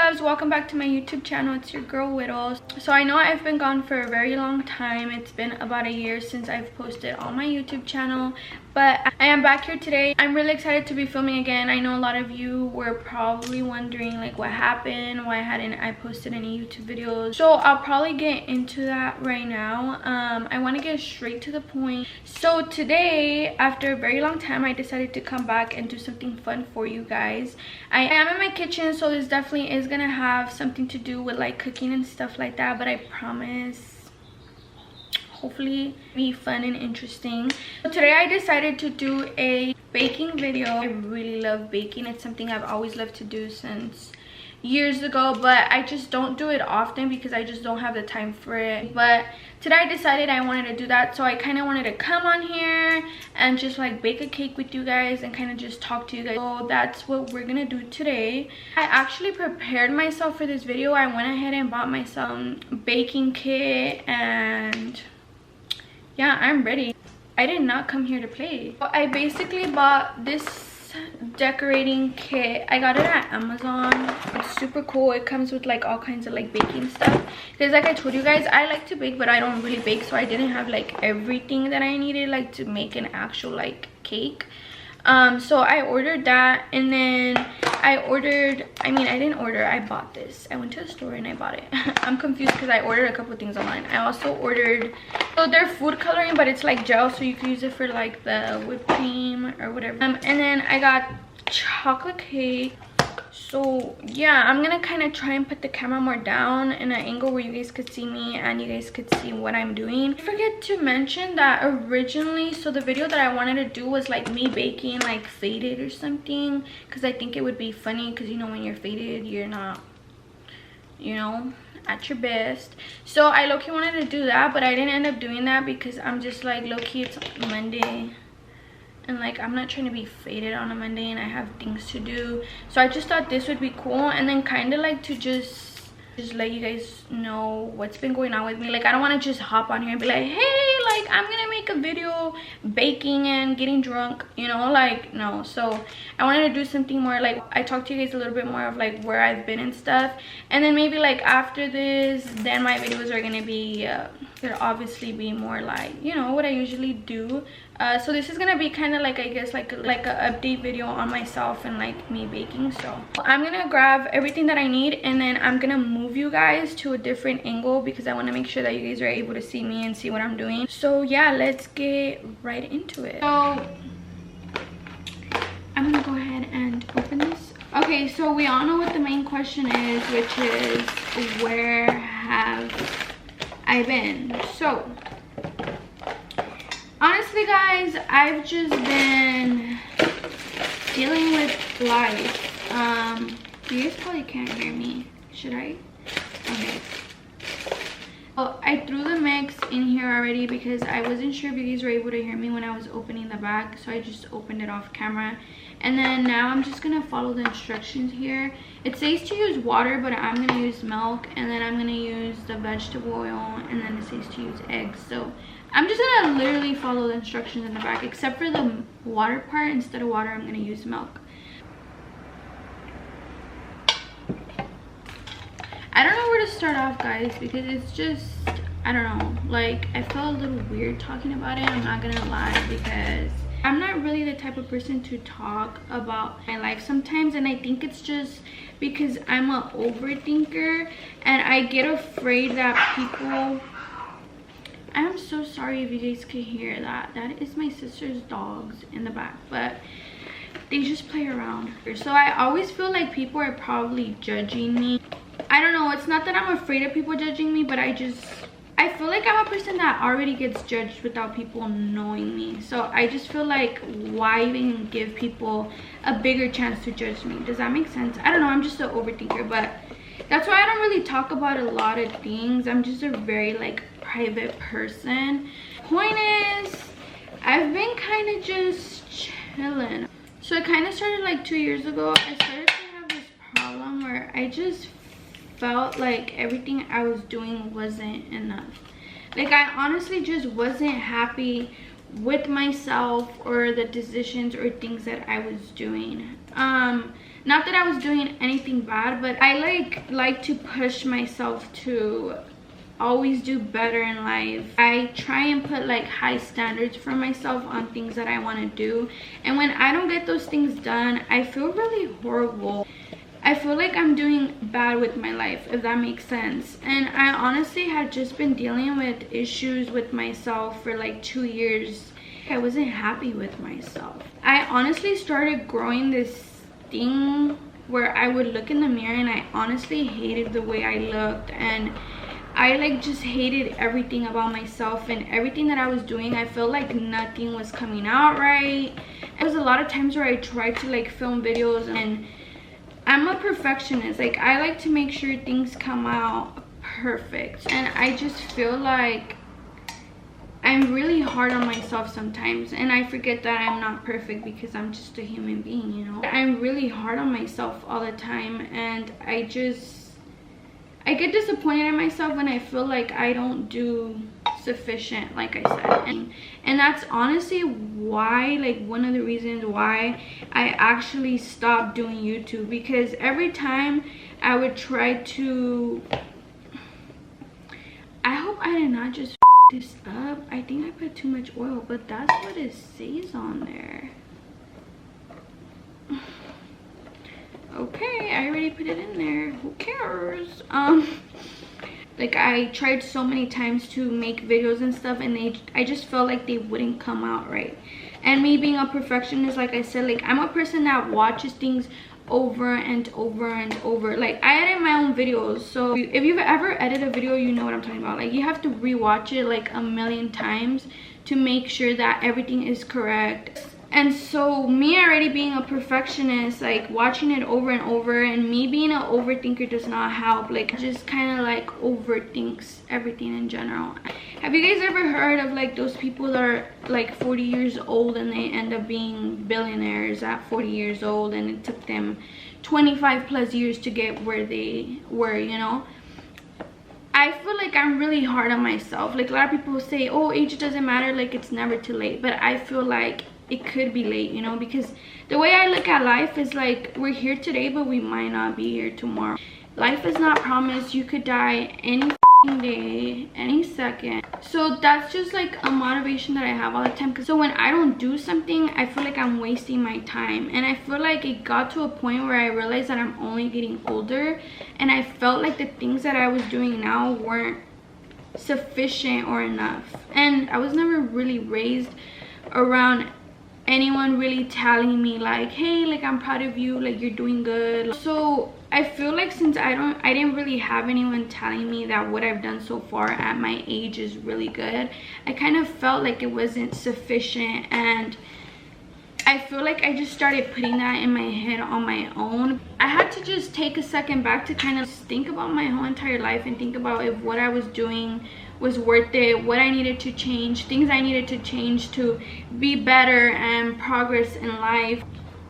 loves, welcome back to my YouTube channel. It's your girl Widow. So I know I've been gone for a very long time. It's been about a year since I've posted on my YouTube channel, but I am back here today. I'm really excited to be filming again. I know a lot of you were probably wondering like what happened, why hadn't I posted any YouTube videos. So I'll probably get into that right now. I want to get straight to the point. So today, after a very long time, I decided to come back and do something fun for you guys. I am in my kitchen, so this definitely is gonna have something to do with like cooking and stuff like that, but I promise hopefully be fun and interesting. So today I decided to do a baking video. I really love baking. It's something I've always loved to do since years ago, but I just don't do it often because I just don't have the time for it. But today I decided I wanted to do that, so I kind of wanted to come on here and just like bake a cake with you guys and kind of just talk to you guys. So that's what we're gonna do today. I actually prepared myself for this video. I went ahead and bought myself a baking kit, and yeah, I'm ready. I did not come here to play. I basically bought this decorating kit. I got it at Amazon. It's super cool. It comes with like all kinds of like baking stuff, because like I told you guys, I like to bake but I don't really bake, so I didn't have like everything that I needed like to make an actual like cake. So I ordered that, and then I bought this. I went to the store and I bought it. I'm confused because I ordered a couple things online. I also ordered, so they're food coloring, but it's like gel, so you can use it for like the whipped cream or whatever. And then I got chocolate cake. So yeah, I'm gonna kind of try and put the camera more down in an angle where you guys could see me and you guys could see what I'm doing. I forget to mention that originally, so the video that I wanted to do was like me baking like faded or something, because I think it would be funny, because you know when you're faded you're not, you know, at your best. So I low-key wanted to do that, but I didn't end up doing that because I'm just like, low-key it's Monday and like I'm not trying to be faded on a Monday and I have things to do. So I just thought this would be cool, and then kind of like to just let you guys know what's been going on with me. Like I don't want to just hop on here and be like, hey, like I'm gonna make a video baking and getting drunk, you know, like no. So I wanted to do something more like I talked to you guys a little bit more of like where I've been and stuff, and then maybe like after this, then my videos are gonna be they'll obviously be more like, you know, what I usually do. So this is gonna be kind of like, I guess like a update video on myself and like me baking. So I'm gonna grab everything that I need, and then I'm gonna move you guys to a different angle because I want to make sure that you guys are able to see me and see what I'm doing. So yeah, let's get right into it. So I'm gonna go ahead and open this. Okay, so we all know what the main question is, which is where have I been? So honestly guys, I've just been dealing with life. You guys probably can't hear me. Should I? Okay. Well, I threw the mix in here already because I wasn't sure if you guys were able to hear me when I was opening the bag, so I just opened it off camera. And then now I'm just gonna follow the instructions here. It says to use water, but I'm gonna use milk, and then I'm gonna use the vegetable oil, and then it says to use eggs. So I'm just gonna literally follow the instructions in the back, except for the water part. Instead of water, I'm gonna use milk. I don't know where to start off, guys, because it's just, I don't know, like I felt a little weird talking about it, I'm not gonna lie, because I'm not really the type of person to talk about my life sometimes, and I think it's just because I'm an overthinker and I get afraid that people, I'm so sorry if you guys can hear that. That is my sister's dogs in the back, but they just play around. So I always feel like people are probably judging me. I don't know, it's not that I'm afraid of people judging me, but I feel like I'm a person that already gets judged without people knowing me. So I just feel like, why even give people a bigger chance to judge me? Does that make sense? I don't know, I'm just an overthinker, but that's why I don't really talk about a lot of things. I'm just a very like private person. Point is, I've been kind of just chilling. So I kind of started like 2 years ago. I started to have this problem where I just felt like everything I was doing wasn't enough. Like I honestly just wasn't happy with myself or the decisions or things that I was doing. not that I was doing anything bad, but I like to push myself to always do better in life. I try and put like high standards for myself on things that I want to do, and when I don't get those things done, I feel really horrible. I feel like I'm doing bad with my life, if that makes sense. And I honestly had just been dealing with issues with myself for like 2 years. I wasn't happy with myself. I honestly started growing this thing where I would look in the mirror and I honestly hated the way I looked, and I like just hated everything about myself and everything that I was doing. I felt like nothing was coming out right. There was a lot of times where I tried to like film videos, and I'm a perfectionist. Like, I like to make sure things come out perfect, and I just feel like I'm really hard on myself sometimes, and I forget that I'm not perfect because I'm just a human being, you know. I'm really hard on myself all the time, and I get disappointed in myself when I feel like I don't do sufficient, like I said. And that's honestly why, like, one of the reasons why I actually stopped doing YouTube, because every time I would try to, I hope I did not just this up. I think I put too much oil, but that's what it says on there. Okay, I already put it in there. Who cares? Like, I tried so many times to make videos and stuff, and I just felt like they wouldn't come out right. And me being a perfectionist, like I said, like, I'm a person that watches things over and over and over. Like, I edit my own videos, so if you've ever edited a video, you know what I'm talking about. Like, you have to rewatch it like a million times to make sure that everything is correct. And so me already being a perfectionist, like, watching it over and over, and me being an overthinker does not help. Like, just kind of like overthinks everything in general. Have you guys ever heard of like those people that are like 40 years old and they end up being billionaires at 40 years old, and it took them 25 plus years to get where they were, you know? I feel like I'm really hard on myself. Like, a lot of people say, oh, age doesn't matter, like, it's never too late. But I feel like it could be late, you know, because the way I look at life is like, we're here today, but we might not be here tomorrow. Life is not promised. You could die any day, any second. So that's just like a motivation that I have all the time. So when I don't do something, I feel like I'm wasting my time, and I feel like it got to a point where I realized that I'm only getting older, and I felt like the things that I was doing now weren't sufficient or enough. And I was never really raised around anyone really telling me like, hey, like, I'm proud of you, like, you're doing good. So I feel like since I didn't really have anyone telling me that what I've done so far at my age is really good, I kind of felt like it wasn't sufficient, and I feel like I just started putting that in my head on my own. I had to just take a second back to kind of think about my whole entire life and think about if what I was doing was worth it, what I needed to change, things I needed to change to be better and progress in life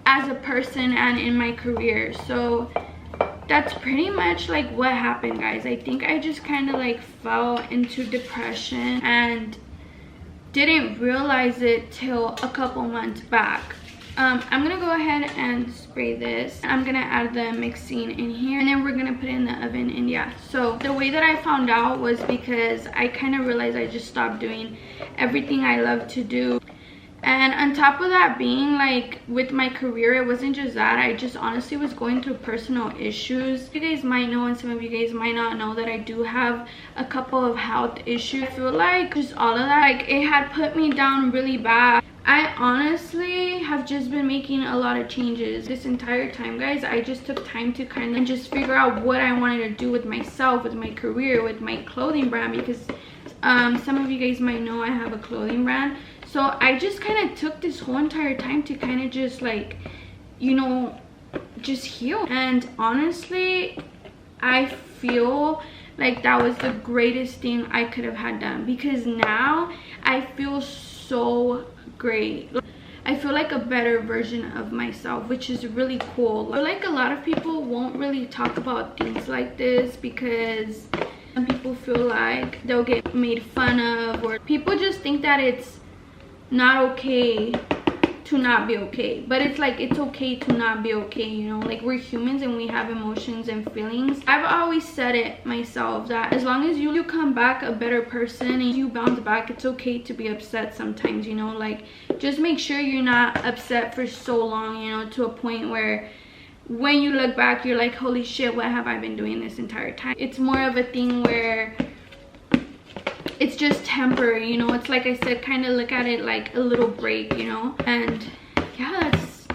as a person and in my career. So that's pretty much like what happened, guys. I think I just kind of like fell into depression and didn't realize it till a couple months back. I'm gonna go ahead and spray this. I'm gonna add the mixing in here, and then we're gonna put it in the oven. And yeah, so the way that I found out was because I kind of realized I just stopped doing everything I love to do. And on top of that, being like with my career, it wasn't just that, I just honestly was going through personal issues. You guys might know, and some of you guys might not know, that I do have a couple of health issues. I feel like just all of that, like, it had put me down really bad. I honestly have just been making a lot of changes this entire time, guys. I just took time to kind of just figure out what I wanted to do with myself, with my career, with my clothing brand, because some of you guys might know I have a clothing brand. So I just kind of took this whole entire time to kind of just, like, you know, just heal. And honestly, I feel like that was the greatest thing I could have had done, because now I feel so great. I feel like a better version of myself, which is really cool. I feel like a lot of people won't really talk about things like this because some people feel like they'll get made fun of, or people just think that it's not okay to not be okay. But it's like, it's okay to not be okay, you know, like we're humans and we have emotions and feelings. I've always said it myself that as long as you come back a better person and you bounce back, it's okay to be upset sometimes, you know, like just make sure you're not upset for so long, you know, to a point where when you look back you're like, holy shit, what have I been doing this entire time? It's more of a thing where it's just temporary, you know. It's like I said, kind of look at it like a little break, you know. And yeah, that's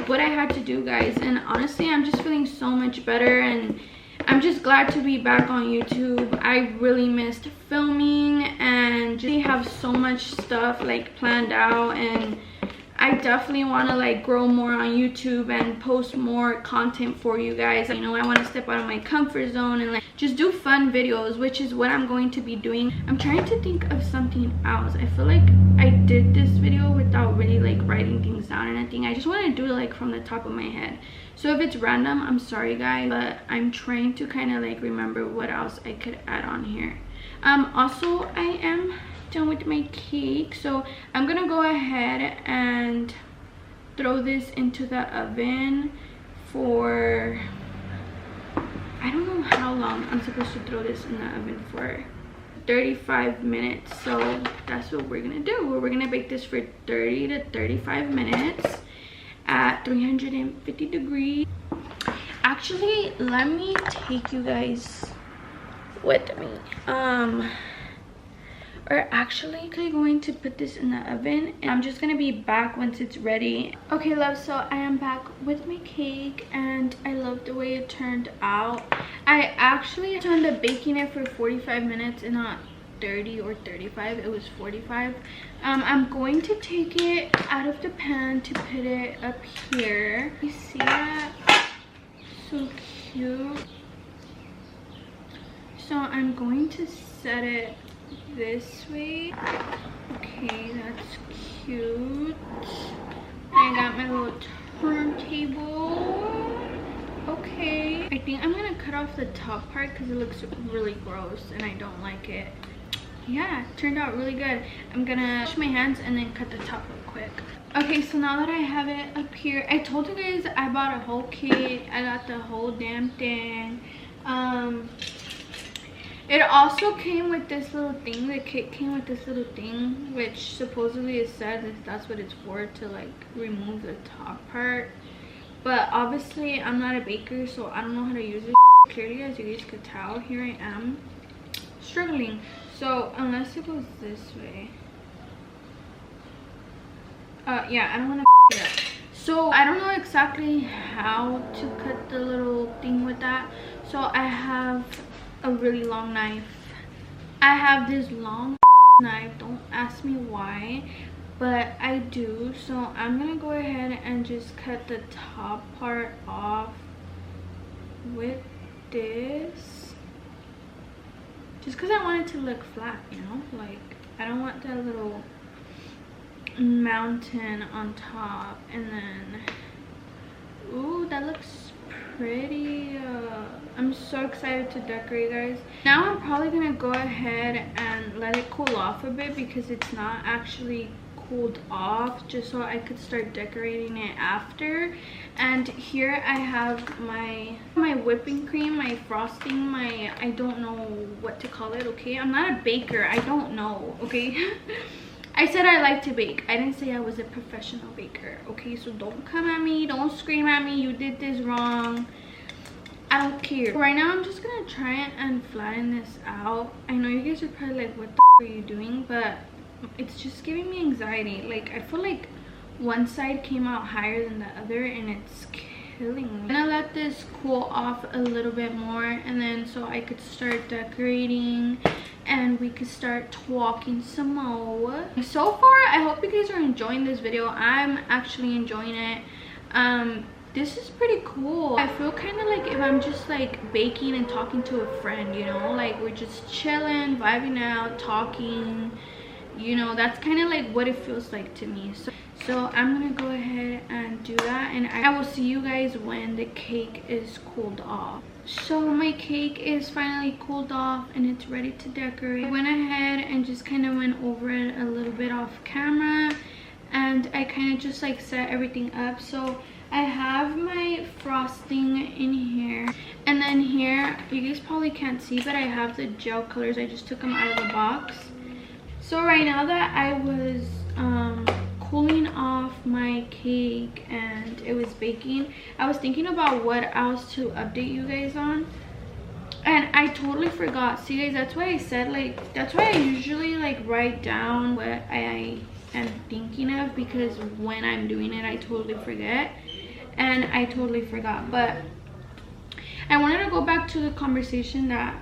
what I had to do, guys. And honestly, I'm just feeling so much better and I'm just glad to be back on YouTube. I really missed filming and just have so much stuff like planned out, and I definitely want to like grow more on YouTube and post more content for you guys. You know, I want to step out of my comfort zone and like just do fun videos, which is what I'm going to be doing. I'm trying to think of something else. I feel like I did this video without really like writing things down or anything. I just want to do it like from the top of my head. So if it's random, I'm sorry guys, but I'm trying to kind of like remember what else I could add on here. Also, I am done with my cake, so I'm gonna go ahead and throw this into the oven for, I don't know how long I'm supposed to throw this in the oven for. 35 minutes. So that's what we're gonna do. We're gonna bake this for 30 to 35 minutes at 350 degrees. Actually, let me take you guys with me. Or actually, I'm going to put this in the oven and I'm just gonna be back once it's ready. Okay, love, so I am back with my cake and I love the way it turned out. I actually ended up baking it for 45 minutes and not 30 or 35. It was 45. I'm going to take it out of the pan to put it up here. You see that? So cute. So I'm going to set it this way. Okay, that's cute. I got my little turntable. Okay, I think I'm gonna cut off the top part because it looks really gross and I don't like it. Yeah, it turned out really good. I'm gonna wash my hands and then cut the top real quick. Okay, so now that I have it up here, I told you guys I bought a whole kit. I got the whole damn thing. It also came with this little thing. The kit came with this little thing, which supposedly it says that's what it's for, to like remove the top part. But obviously I'm not a baker, so I don't know how to use it. Clearly, as you guys could tell, here I am struggling. So unless it goes this way, yeah, I don't want to it up. So I don't know exactly how to cut the little thing with that. So I have a really long knife. I have this long knife, don't ask me why, but I do. So I'm gonna go ahead and just cut the top part off with this, just because I want it to look flat, you know, like I don't want that little mountain on top. And then, ooh, that looks pretty. I'm so excited to decorate, guys. Now I'm probably gonna go ahead and let it cool off a bit because it's not actually cooled off, just so I could start decorating it after. And here I have my whipping cream, my frosting, my, I don't know what to call it, okay? I'm not a baker, I don't know, okay? I said I like to bake. I didn't say I was a professional baker, okay? So don't come at me, don't scream at me, you did this wrong. I don't care. Right now I'm just gonna try and flatten this out. I know you guys are probably like, what the f are you doing? But it's just giving me anxiety. Like, I feel like one side came out higher than the other and it's killing me. I'm gonna let this cool off a little bit more, and then so I could start decorating and we could start talking some more. So far, I hope you guys are enjoying this video. I'm actually enjoying it. This is pretty cool. I feel kind of like if I'm just like baking and talking to a friend, you know, like we're just chilling, vibing out, talking, you know, that's kind of like what it feels like to me. So I'm gonna go ahead and do that, and I will see you guys when the cake is cooled off. So my cake is finally cooled off and it's ready to decorate. I went ahead and just kind of went over it a little bit off camera. and I kind of just like set everything up. So I have my frosting in here, and then here, you guys probably can't see, but I have the gel colors. I just took them out of the box. So right now that I was cooling off my cake and it was baking, I was thinking about what else to update you guys on, and I totally forgot. See guys, that's why I said, like, that's why I usually like write down what I am thinking of, because when I'm doing it I totally forget, and I totally forgot. But I wanted to go back to the conversation that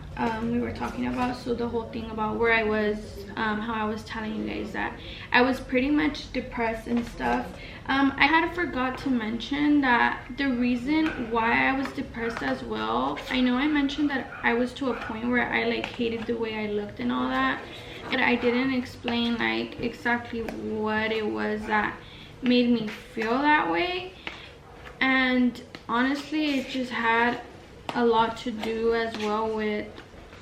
we were talking about. So the whole thing about where I was, how I was telling you guys that I was pretty much depressed and stuff. I had forgot to mention that the reason why I was depressed as well, I know I mentioned that I was to a point where I like hated the way I looked and all that, but I didn't explain like exactly what it was that made me feel that way. And honestly, it just had a lot to do as well with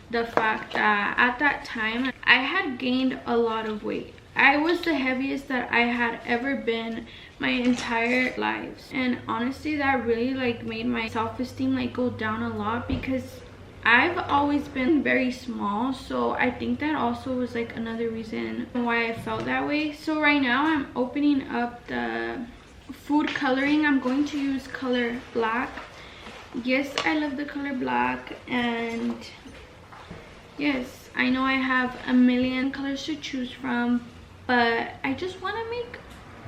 the fact that at that time I had gained a lot of weight. I was the heaviest that I had ever been my entire life, and honestly that really like made my self-esteem like go down a lot, because I've always been very small. So I think that also was like another reason why I felt that way. So right now I'm opening up the food coloring. I'm going to use color black. Yes, I love the color black, and yes, I know I have a million colors to choose from, but I just want to make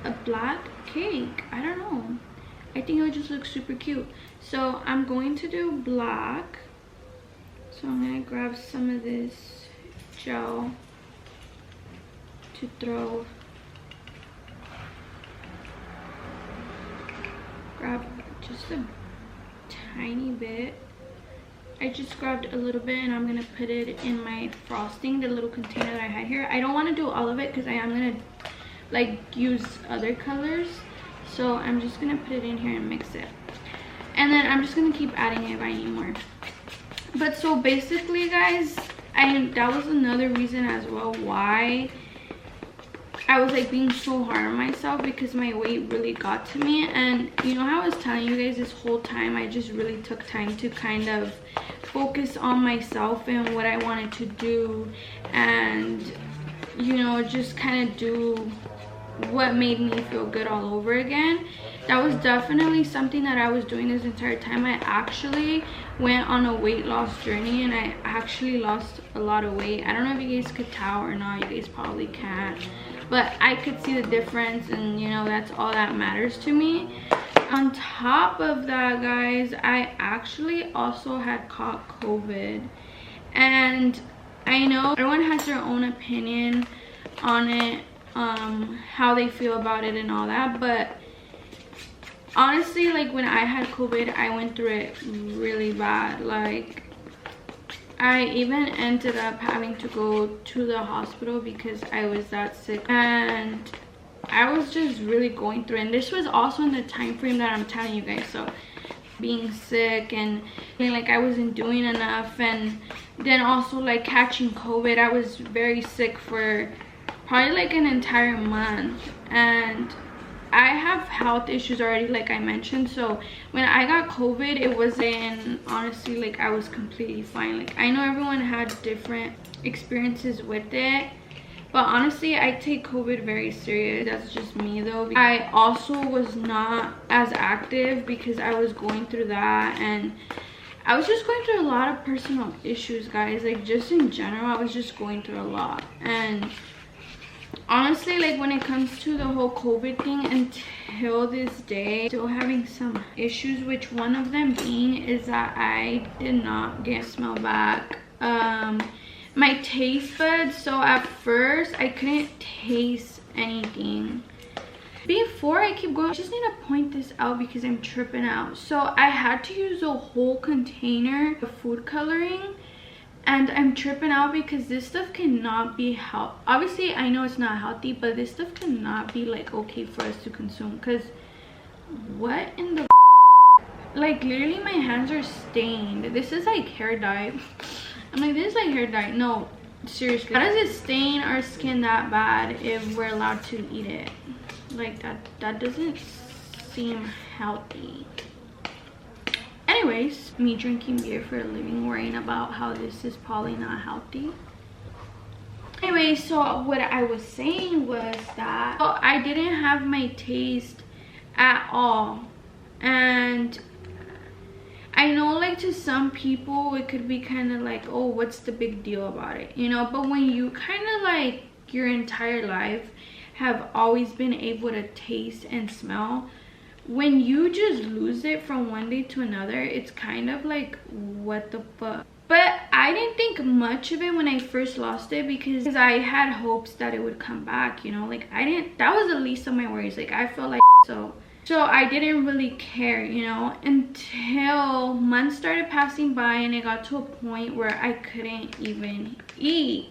a black cake. I don't know, I think it would just look super cute. So I'm going to do black. So I'm going to grab some of this gel to throw. Grab just a tiny bit. I just grabbed a little bit, and I'm gonna put it in my frosting, the little container that I had here. I don't want to do all of it because I am gonna like use other colors, so I'm just gonna put it in here and mix it, and then I'm just gonna keep adding it if I need more. But so basically guys, that was another reason as well why I was like being so hard on myself, because my weight really got to me. And you know how I was telling you guys this whole time, I just really took time to kind of focus on myself and what I wanted to do, and you know, just kind of do what made me feel good all over again. That was definitely something that I was doing this entire time. I actually went on a weight loss journey, and I actually lost a lot of weight. I don't know if you guys could tell or not. You guys probably can't, but I could see the difference, and you know, that's all that matters to me. On top of that guys, I actually also had caught COVID, and I know everyone has their own opinion on it, how they feel about it and all that, but honestly, like when I had COVID, I went through it really bad. Like I even ended up having to go to the hospital because I was that sick, and I was just really going through it. And this was also in the time frame that I'm telling you guys. So being sick and feeling like I wasn't doing enough, and then also like catching COVID. I was very sick for probably like an entire month, and I have health issues already, like I mentioned. So when I got COVID, it wasn't, honestly, like I was completely fine. Like I know everyone had different experiences with it, but honestly I take COVID very serious. That's just me though. I also was not as active because I was going through that, and I was just going through a lot of personal issues guys. Like just in general, I was just going through a lot. And honestly, like when it comes to the whole COVID thing, until this day, still having some issues, which one of them being is that I did not get smell back. My taste buds, so at first I couldn't taste anything. Before I keep going, I just need to point this out because I'm tripping out. So I had to use a whole container of food coloring, and I'm tripping out because this stuff cannot be healthy. Obviously I know it's not healthy, but this stuff cannot be like okay for us to consume, because what in the like literally my hands are stained. This is like hair dye. I'm like, this is like hair dye. No, seriously, how does it stain our skin that bad if we're allowed to eat it? Like that doesn't seem healthy. Anyways, me drinking beer for a living, worrying about how this is probably not healthy. Anyway, so what I was saying was that I didn't have my taste at all. And I know, like, to some people it could be kind of like, oh, what's the big deal about it, you know? But when you kind of like your entire life have always been able to taste and smell, when you just lose it from one day to another, it's kind of like, what the fuck? But I didn't think much of it when I first lost it, because I had hopes that it would come back, you know? Like, that was the least of my worries. Like, I felt like so I didn't really care, you know, until months started passing by and it got to a point where I couldn't even eat,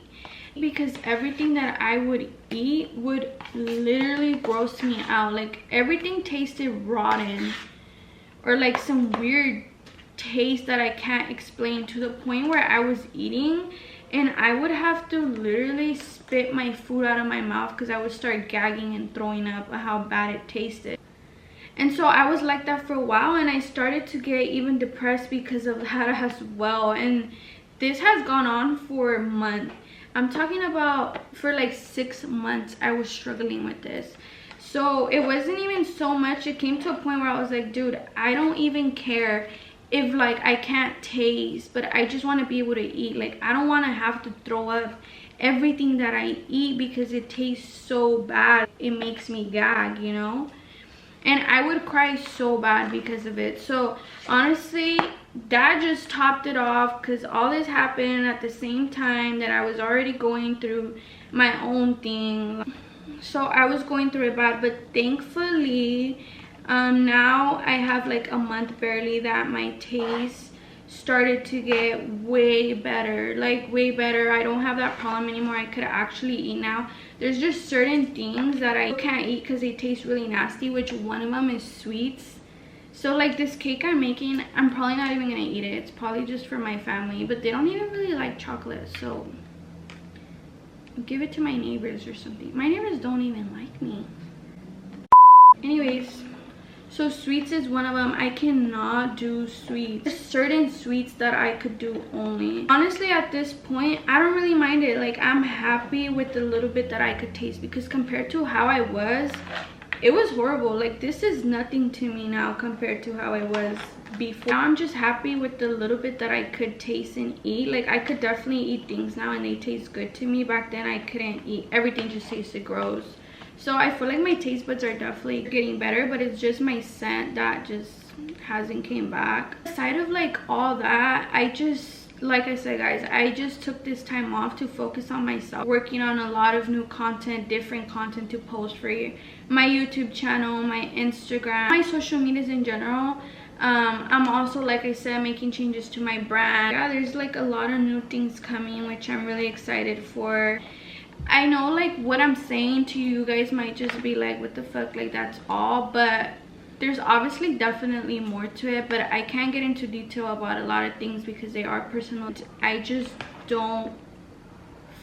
because everything that I would eat would literally gross me out. Like, everything tasted rotten, or like some weird taste that I can't explain, to the point where I was eating and I would have to literally spit my food out of my mouth because I would start gagging and throwing up at how bad it tasted. And so I was like that for a while, and I started to get even depressed because of that as well. And this has gone on for months. I'm talking about for like 6 months I was struggling with this. So it wasn't even so much, it came to a point where I was like, dude, I don't even care if like I can't taste, but I just want to be able to eat. Like, I don't want to have to throw up everything that I eat because it tastes so bad. It makes me gag, you know? And I would cry so bad because of it. So honestly, that just topped it off, because all this happened at the same time that I was already going through my own thing. So I was going through it bad, but thankfully now I have like a month barely that my taste started to get way better, like way better. I don't have that problem anymore. I could actually eat now. There's just certain things that I can't eat because they taste really nasty, which one of them is sweets. So like this cake I'm making, I'm probably not even gonna eat it. It's probably just for my family, but they don't even really like chocolate, so give it to my neighbors or something. My neighbors don't even like me. Anyways, so sweets is one of them. I cannot do sweets. There's certain sweets that I could do only. Honestly, at this point, I don't really mind it. Like, I'm happy with the little bit that I could taste, because compared to how I was, it was horrible. Like, this is nothing to me now compared to how I was before. Now I'm just happy with the little bit that I could taste and eat. Like, I could definitely eat things now and they taste good to me. Back then I couldn't eat. Everything just tasted gross. So I feel like my taste buds are definitely getting better, but it's just my scent that just hasn't came back. Aside of like all that, I just, like I said guys, I just took this time off to focus on myself, working on a lot of new content, different content to post for my YouTube channel, my Instagram, my social medias in general. I'm also, like I said, making changes to my brand. Yeah, there's like a lot of new things coming, which I'm really excited for. I know like what I'm saying to you guys might just be like, what the fuck, like that's all, but there's obviously definitely more to it, but I can't get into detail about a lot of things because they are personal. I just don't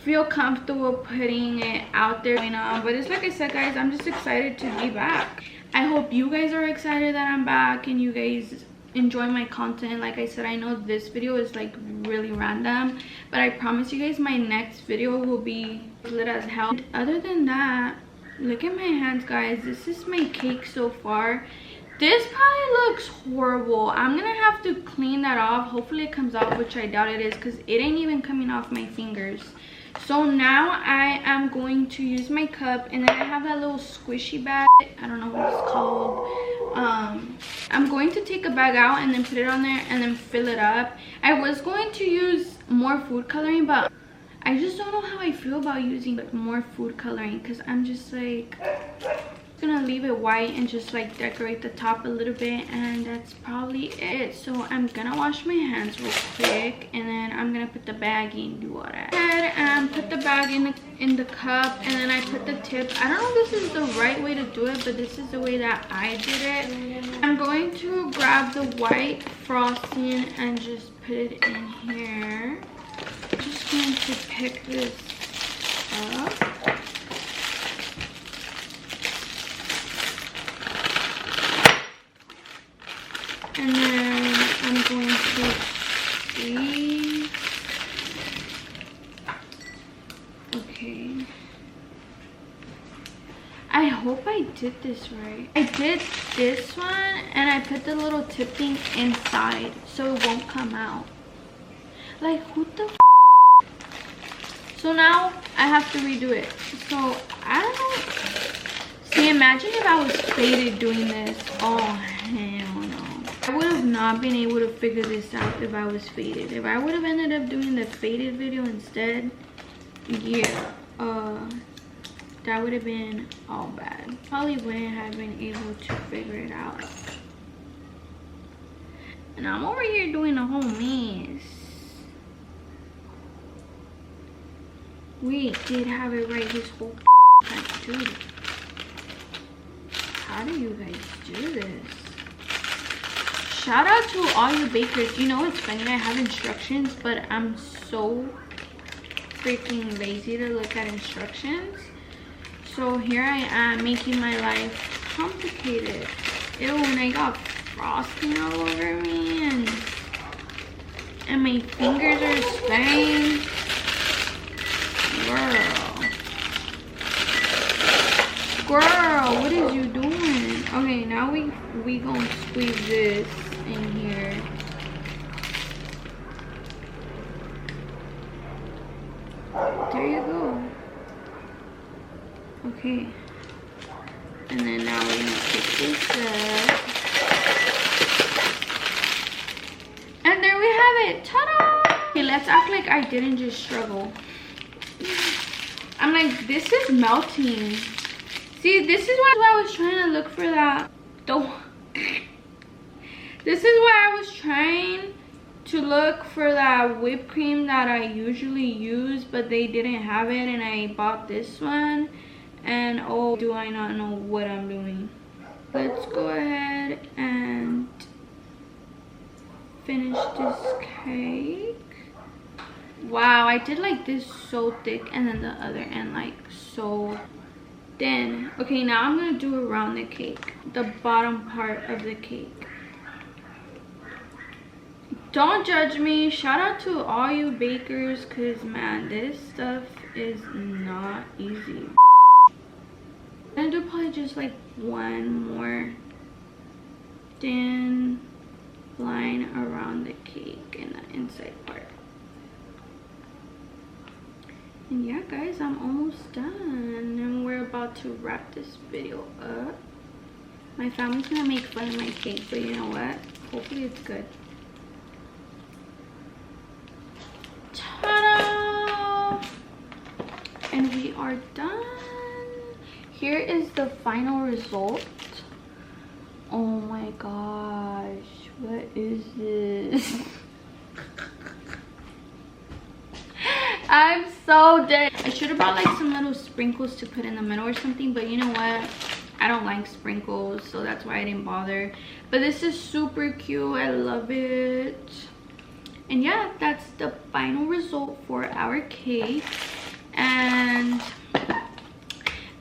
feel comfortable putting it out there going on. But it's like I said guys, I'm just excited to be back. I hope you guys are excited that I'm back and you guys enjoy my content. Like I said, I know this video is like really random, but I promise you guys my next video will be lit as hell. And other than that, look at my hands guys. This is my cake so far. This probably looks horrible. I'm gonna have to clean that off. Hopefully it comes off, which I doubt it is because it ain't even coming off my fingers. So now I am going to use my cup, and then I have that little squishy bag. I don't know what it's called. I'm going to take a bag out and then put it on there and then fill it up. I was going to use more food coloring, but I just don't know how I feel about using more food coloring, because I'm just like gonna leave it white and just like decorate the top a little bit, and that's probably it. So I'm gonna wash my hands real quick, and then I'm gonna put the bag in, do all that, and put the bag in the cup, and then I put the tip. I don't know if this is the right way to do it, but this is the way that I did it. I'm going to grab the white frosting and just put it in here. I'm just going to pick this up. did this right. I did this one and I put the little tip thing inside so it won't come out. Like, who the f? So now I have to redo it. So I don't know. See, imagine if I was faded doing this. Oh, hell no. I would have not been able to figure this out if I was faded. If I would have ended up doing the faded video instead, yeah, that would have been all bad. Probably wouldn't have been able to figure it out. And I'm over here doing a whole mess. We did have it right this whole time, dude. How do you guys do this? Shout out to all you bakers. You know, it's funny, I have instructions, but I'm so freaking lazy to look at instructions. So here I am making my life complicated. Ew, and I got frosting all over me, and my fingers are stained. Girl, what is you doing? Okay, now we gonna squeeze this in here. There you go. Okay. And then now we're gonna pick this up. And there we have it. Ta-da! Okay, let's act like I didn't just struggle. I'm like, this is melting. See, this is why I was trying to look for that. This is why I was trying to look for that whipped cream that I usually use, but they didn't have it, and I bought this one. And oh, do I not know what I'm doing. Let's go ahead and finish this cake. Wow, I did like this so thick and then the other end like so thin. Okay, now I'm gonna do around the cake, the bottom part of the cake. Don't judge me. Shout out to all you bakers, cause man, this stuff is not easy. I'm gonna do probably just like one more thin line around the cake and the inside part. And yeah, guys, I'm almost done, and we're about to wrap this video up. My family's gonna make fun of my cake, but you know what? Hopefully it's good. Ta-da! And we are done. Here is the final result. Oh my gosh, what is this? I'm so dead. I should have brought like some little sprinkles to put in the middle or something, but you know what? I don't like sprinkles, so that's why I didn't bother. But this is super cute. I love it. And yeah, that's the final result for our cake. And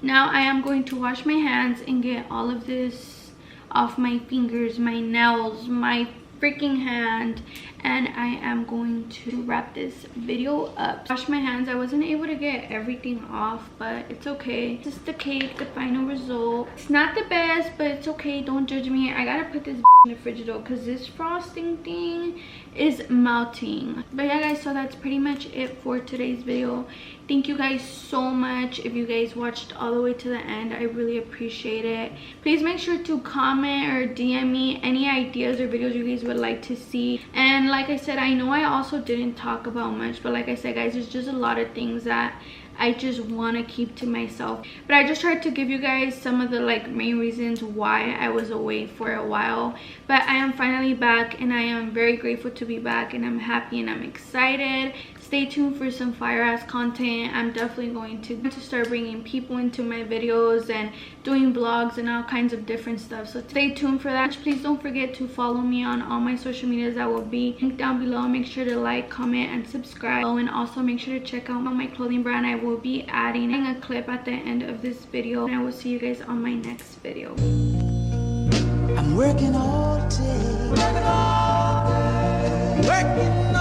now I am going to wash my hands and get all of this off my fingers, my nails, my freaking hand, and I am going to wrap this video up. Wash my hands. I wasn't able to get everything off, but it's okay. This is the cake, the final result. It's not the best, but it's okay. Don't judge me. I gotta put this in the fridge though, because this frosting thing is melting. But yeah, guys, so that's pretty much it for today's video. Thank you guys so much. If you guys watched all the way to the end, I really appreciate it. Please make sure to comment or DM me any ideas or videos you guys would like to see. And like I said, I know I also didn't talk about much, but like I said, guys, there's just a lot of things that I just want to keep to myself. But I just tried to give you guys some of the like main reasons why I was away for a while. But I am finally back, and I am very grateful to be back, and I'm happy and I'm excited. Stay tuned for some fire ass content. I'm definitely going to start bringing people into my videos and doing vlogs and all kinds of different stuff, so stay tuned for that. Please don't forget to follow me on all my social medias that will be linked down below. Make sure to like, comment, and subscribe. Oh, and also make sure to check out my clothing brand. I will be adding a clip at the end of this video, and I will see you guys on my next video. I'm working all day, working